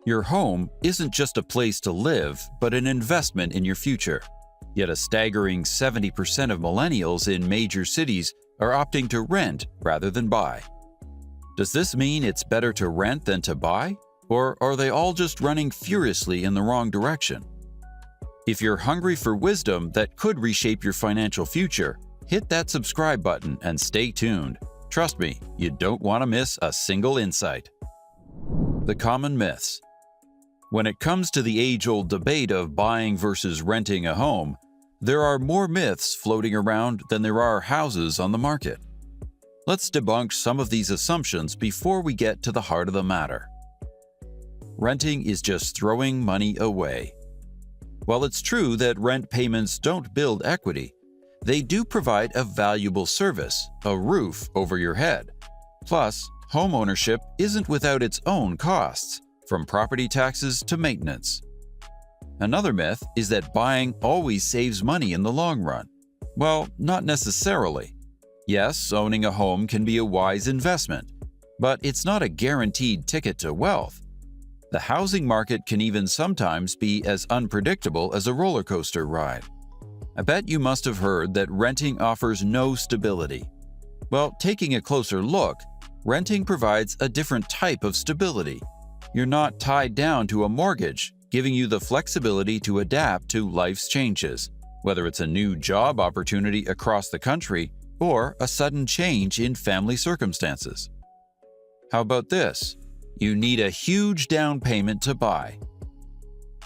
Your home isn't just a place to live, but an investment in your future. Yet a staggering 70% of millennials in major cities are opting to rent rather than buy. Does this mean it's better to rent than to buy? Or are they all just running furiously in the wrong direction? If you're hungry for wisdom that could reshape your financial future, hit that subscribe button and stay tuned. Trust me, you don't want to miss a single insight. The common myths. When it comes to the age-old debate of buying versus renting a home, there are more myths floating around than there are houses on the market. Let's debunk some of these assumptions before we get to the heart of the matter. Renting is just throwing money away. While it's true that rent payments don't build equity, they do provide a valuable service, a roof over your head. Plus, homeownership isn't without its own costs, from property taxes to maintenance. Another myth is that buying always saves money in the long run. Well, not necessarily. Yes, owning a home can be a wise investment, but it's not a guaranteed ticket to wealth. The housing market can even sometimes be as unpredictable as a roller coaster ride. I bet you must have heard that renting offers no stability. Well, taking a closer look, renting provides a different type of stability. You're not tied down to a mortgage, giving you the flexibility to adapt to life's changes, whether it's a new job opportunity across the country or a sudden change in family circumstances. How about this? You need a huge down payment to buy.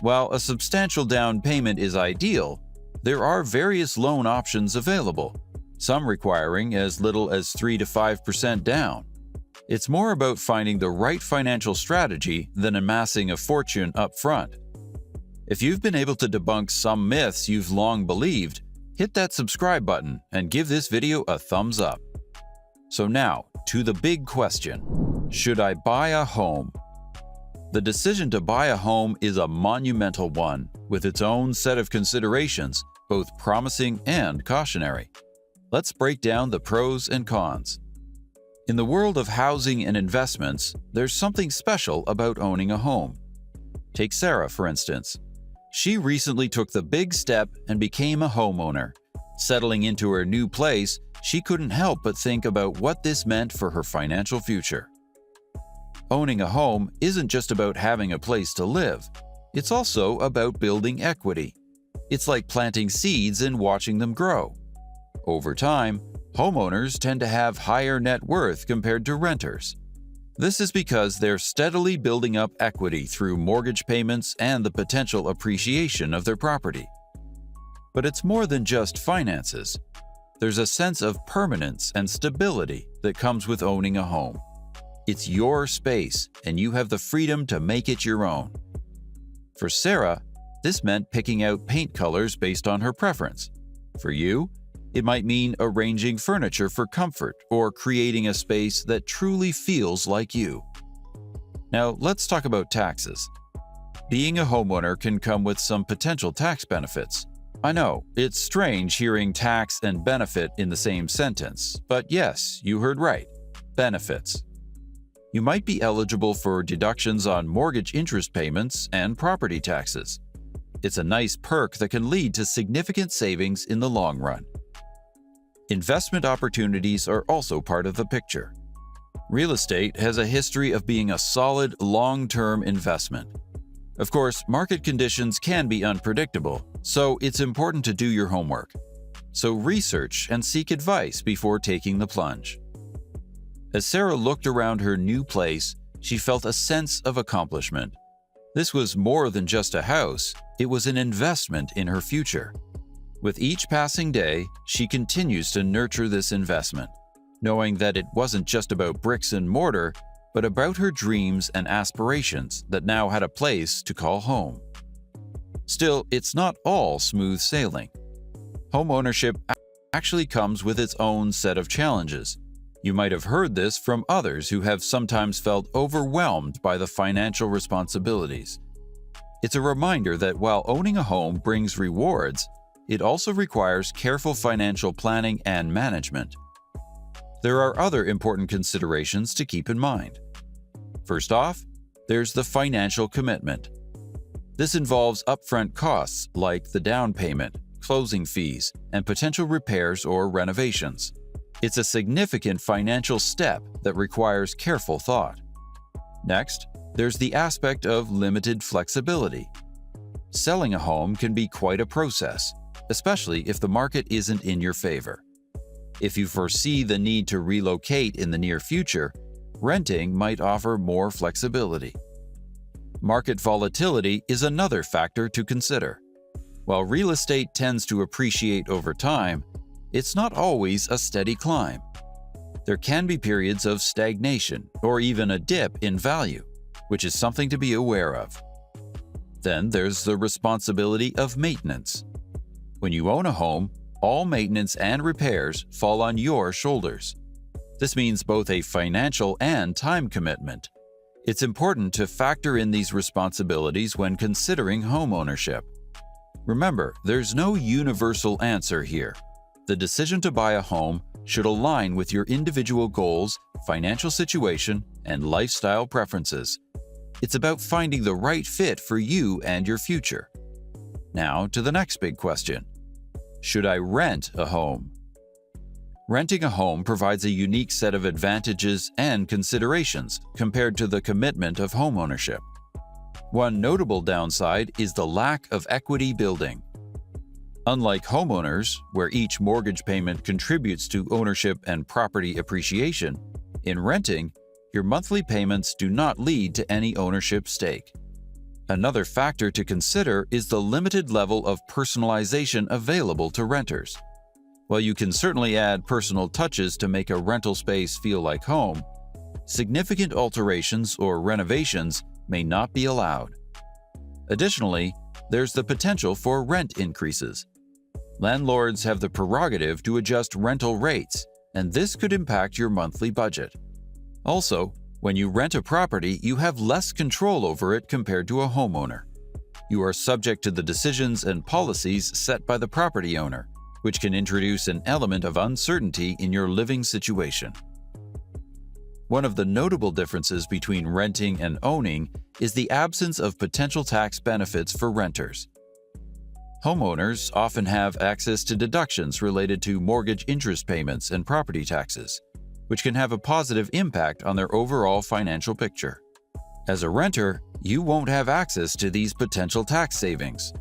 While a substantial down payment is ideal, there are various loan options available, some requiring as little as 3 to 5% down. It's more about finding the right financial strategy than amassing a fortune up front. If you've been able to debunk some myths you've long believed, hit that subscribe button and give this video a thumbs up. So now, to the big question: should I buy a home? The decision to buy a home is a monumental one, with its own set of considerations, both promising and cautionary. Let's break down the pros and cons. In the world of housing and investments, there's something special about owning a home. Take Sarah, for instance. She recently took the big step and became a homeowner. Settling into her new place, she couldn't help but think about what this meant for her financial future. Owning a home isn't just about having a place to live. It's also about building equity. It's like planting seeds and watching them grow. Over time, homeowners tend to have higher net worth compared to renters. This is because they're steadily building up equity through mortgage payments and the potential appreciation of their property. But it's more than just finances. There's a sense of permanence and stability that comes with owning a home. It's your space, and you have the freedom to make it your own. For Sarah, this meant picking out paint colors based on her preference. For you, it might mean arranging furniture for comfort or creating a space that truly feels like you. Now, let's talk about taxes. Being a homeowner can come with some potential tax benefits. I know, it's strange hearing tax and benefit in the same sentence, but yes, you heard right. Benefits. You might be eligible for deductions on mortgage interest payments and property taxes. It's a nice perk that can lead to significant savings in the long run. Investment opportunities are also part of the picture. Real estate has a history of being a solid, long-term investment. Of course, market conditions can be unpredictable, so it's important to do your homework. So research and seek advice before taking the plunge. As Sarah looked around her new place, she felt a sense of accomplishment. This was more than just a house, it was an investment in her future. With each passing day, she continues to nurture this investment, knowing that it wasn't just about bricks and mortar, but about her dreams and aspirations that now had a place to call home. Still, it's not all smooth sailing. Homeownership actually comes with its own set of challenges. You might have heard this from others who have sometimes felt overwhelmed by the financial responsibilities. It's a reminder that while owning a home brings rewards, it also requires careful financial planning and management. There are other important considerations to keep in mind. First off, there's the financial commitment. This involves upfront costs like the down payment, closing fees, and potential repairs or renovations. It's a significant financial step that requires careful thought. Next, there's the aspect of limited flexibility. Selling a home can be quite a process, especially if the market isn't in your favor. If you foresee the need to relocate in the near future, renting might offer more flexibility. Market volatility is another factor to consider. While real estate tends to appreciate over time, it's not always a steady climb. There can be periods of stagnation or even a dip in value, which is something to be aware of. Then there's the responsibility of maintenance. When you own a home, all maintenance and repairs fall on your shoulders. This means both a financial and time commitment. It's important to factor in these responsibilities when considering home ownership. Remember, there's no universal answer here. The decision to buy a home should align with your individual goals, financial situation, and lifestyle preferences. It's about finding the right fit for you and your future. Now to the next big question. Should I rent a home? Renting a home provides a unique set of advantages and considerations compared to the commitment of homeownership. One notable downside is the lack of equity building. Unlike homeowners, where each mortgage payment contributes to ownership and property appreciation, in renting, your monthly payments do not lead to any ownership stake. Another factor to consider is the limited level of personalization available to renters. While you can certainly add personal touches to make a rental space feel like home, significant alterations or renovations may not be allowed. Additionally, there's the potential for rent increases. Landlords have the prerogative to adjust rental rates, and this could impact your monthly budget. Also, when you rent a property, you have less control over it compared to a homeowner. You are subject to the decisions and policies set by the property owner, which can introduce an element of uncertainty in your living situation. One of the notable differences between renting and owning is the absence of potential tax benefits for renters. Homeowners often have access to deductions related to mortgage interest payments and property taxes, which can have a positive impact on their overall financial picture. As a renter, you won't have access to these potential tax savings.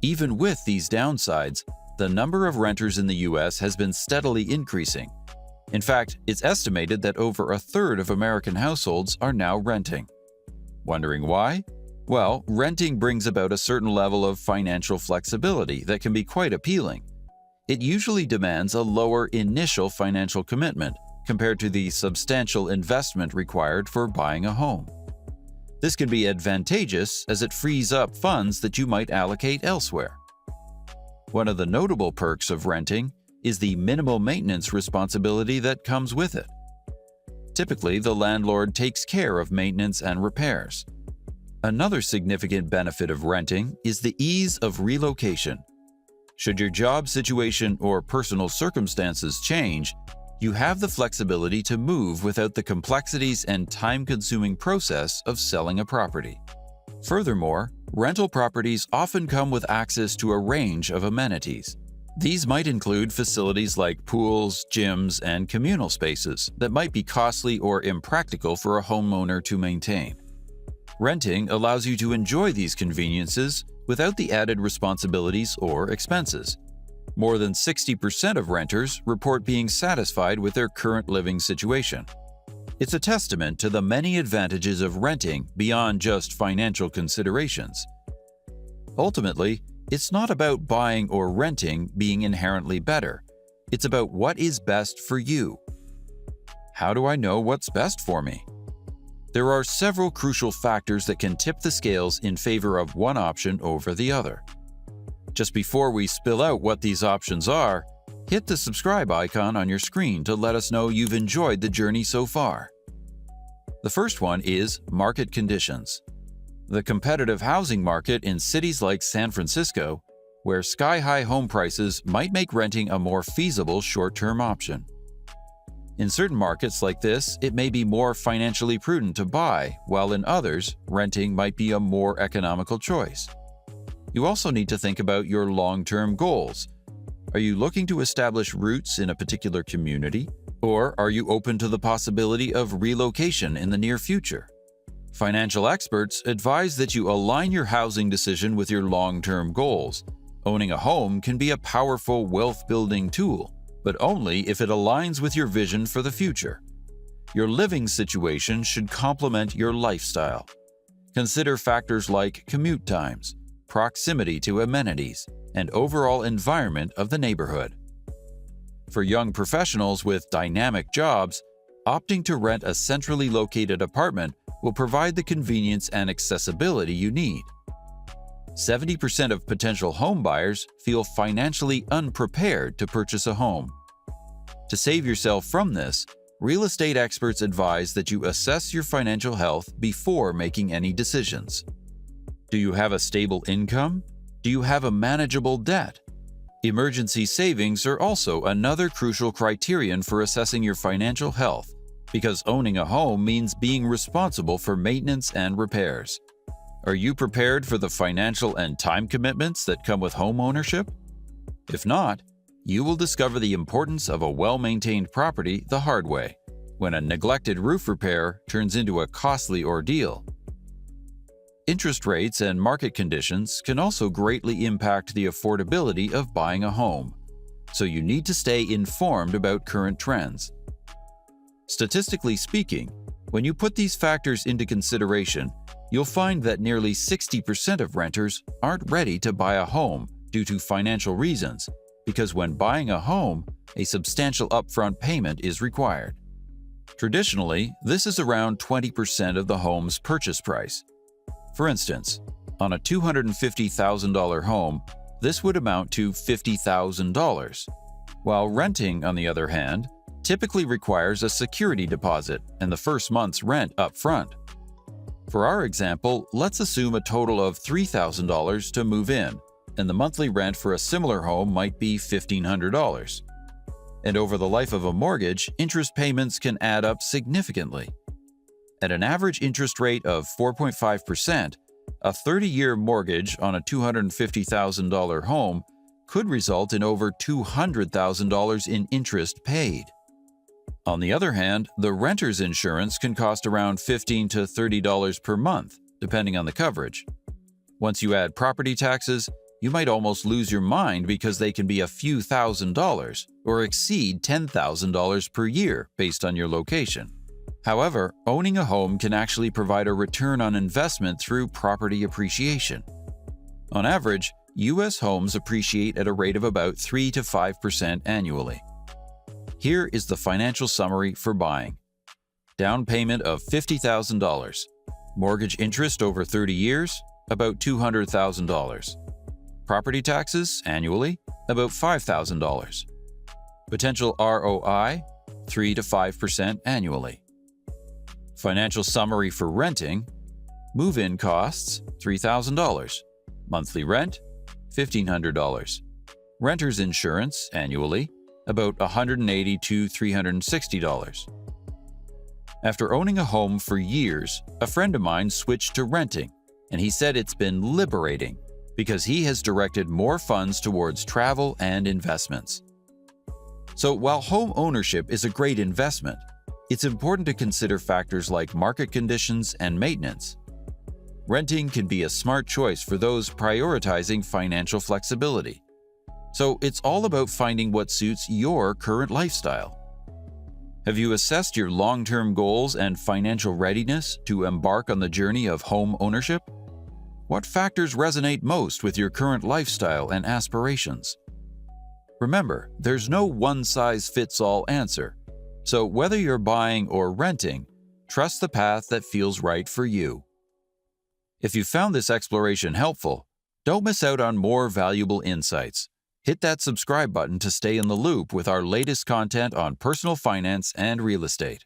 Even with these downsides, the number of renters in the U.S. has been steadily increasing. In fact, it's estimated that over a third of American households are now renting. Wondering why? Well, renting brings about a certain level of financial flexibility that can be quite appealing. It usually demands a lower initial financial commitment compared to the substantial investment required for buying a home. This can be advantageous as it frees up funds that you might allocate elsewhere. One of the notable perks of renting is the minimal maintenance responsibility that comes with it. Typically, the landlord takes care of maintenance and repairs. Another significant benefit of renting is the ease of relocation. Should your job situation or personal circumstances change, you have the flexibility to move without the complexities and time-consuming process of selling a property. Furthermore, rental properties often come with access to a range of amenities. These might include facilities like pools, gyms, and communal spaces that might be costly or impractical for a homeowner to maintain. Renting allows you to enjoy these conveniences without the added responsibilities or expenses. More than 60% of renters report being satisfied with their current living situation. It's a testament to the many advantages of renting beyond just financial considerations. Ultimately, it's not about buying or renting being inherently better. It's about what is best for you. How do I know what's best for me? There are several crucial factors that can tip the scales in favor of one option over the other. Just before we spill out what these options are, hit the subscribe icon on your screen to let us know you've enjoyed the journey so far. The first one is market conditions. The competitive housing market in cities like San Francisco, where sky-high home prices might make renting a more feasible short-term option. In certain markets like this, it may be more financially prudent to buy, while in others, renting might be a more economical choice. You also need to think about your long-term goals. Are you looking to establish roots in a particular community, or are you open to the possibility of relocation in the near future? Financial experts advise that you align your housing decision with your long-term goals. Owning a home can be a powerful wealth-building tool, but only if it aligns with your vision for the future. Your living situation should complement your lifestyle. Consider factors like commute times, proximity to amenities, and overall environment of the neighborhood. For young professionals with dynamic jobs, opting to rent a centrally located apartment will provide the convenience and accessibility you need. 70% of potential home buyers feel financially unprepared to purchase a home. To save yourself from this, real estate experts advise that you assess your financial health before making any decisions. Do you have a stable income? Do you have a manageable debt? Emergency savings are also another crucial criterion for assessing your financial health, because owning a home means being responsible for maintenance and repairs. Are you prepared for the financial and time commitments that come with home ownership? If not, you will discover the importance of a well-maintained property the hard way, when a neglected roof repair turns into a costly ordeal. Interest rates and market conditions can also greatly impact the affordability of buying a home, so you need to stay informed about current trends. Statistically speaking, when you put these factors into consideration, you'll find that nearly 60% of renters aren't ready to buy a home due to financial reasons, because when buying a home, a substantial upfront payment is required. Traditionally, this is around 20% of the home's purchase price. For instance, on a $250,000 home, this would amount to $50,000, while renting, on the other hand, typically requires a security deposit and the first month's rent up front. For our example, let's assume a total of $3,000 to move in, and the monthly rent for a similar home might be $1,500. And over the life of a mortgage, interest payments can add up significantly. At an average interest rate of 4.5%, a 30-year mortgage on a $250,000 home could result in over $200,000 in interest paid. On the other hand, the renter's insurance can cost around $15 to $30 per month, depending on the coverage. Once you add property taxes, you might almost lose your mind because they can be a few $1,000s or exceed $10,000 per year based on your location. However, owning a home can actually provide a return on investment through property appreciation. On average, U.S. homes appreciate at a rate of about 3 to 5% annually. Here is the financial summary for buying. Down payment of $50,000. Mortgage interest over 30 years, about $200,000. Property taxes annually, about $5,000. Potential ROI, 3 to 5% annually. Financial summary for renting. Move-in costs, $3,000. Monthly rent, $1,500. Renter's insurance annually, about $180 to $360. After owning a home for years, a friend of mine switched to renting, and he said it's been liberating because he has directed more funds towards travel and investments. So while home ownership is a great investment, it's important to consider factors like market conditions and maintenance. Renting can be a smart choice for those prioritizing financial flexibility. So it's all about finding what suits your current lifestyle. Have you assessed your long-term goals and financial readiness to embark on the journey of home ownership? What factors resonate most with your current lifestyle and aspirations? Remember, there's no one-size-fits-all answer. So whether you're buying or renting, trust the path that feels right for you. If you found this exploration helpful, don't miss out on more valuable insights. Hit that subscribe button to stay in the loop with our latest content on personal finance and real estate.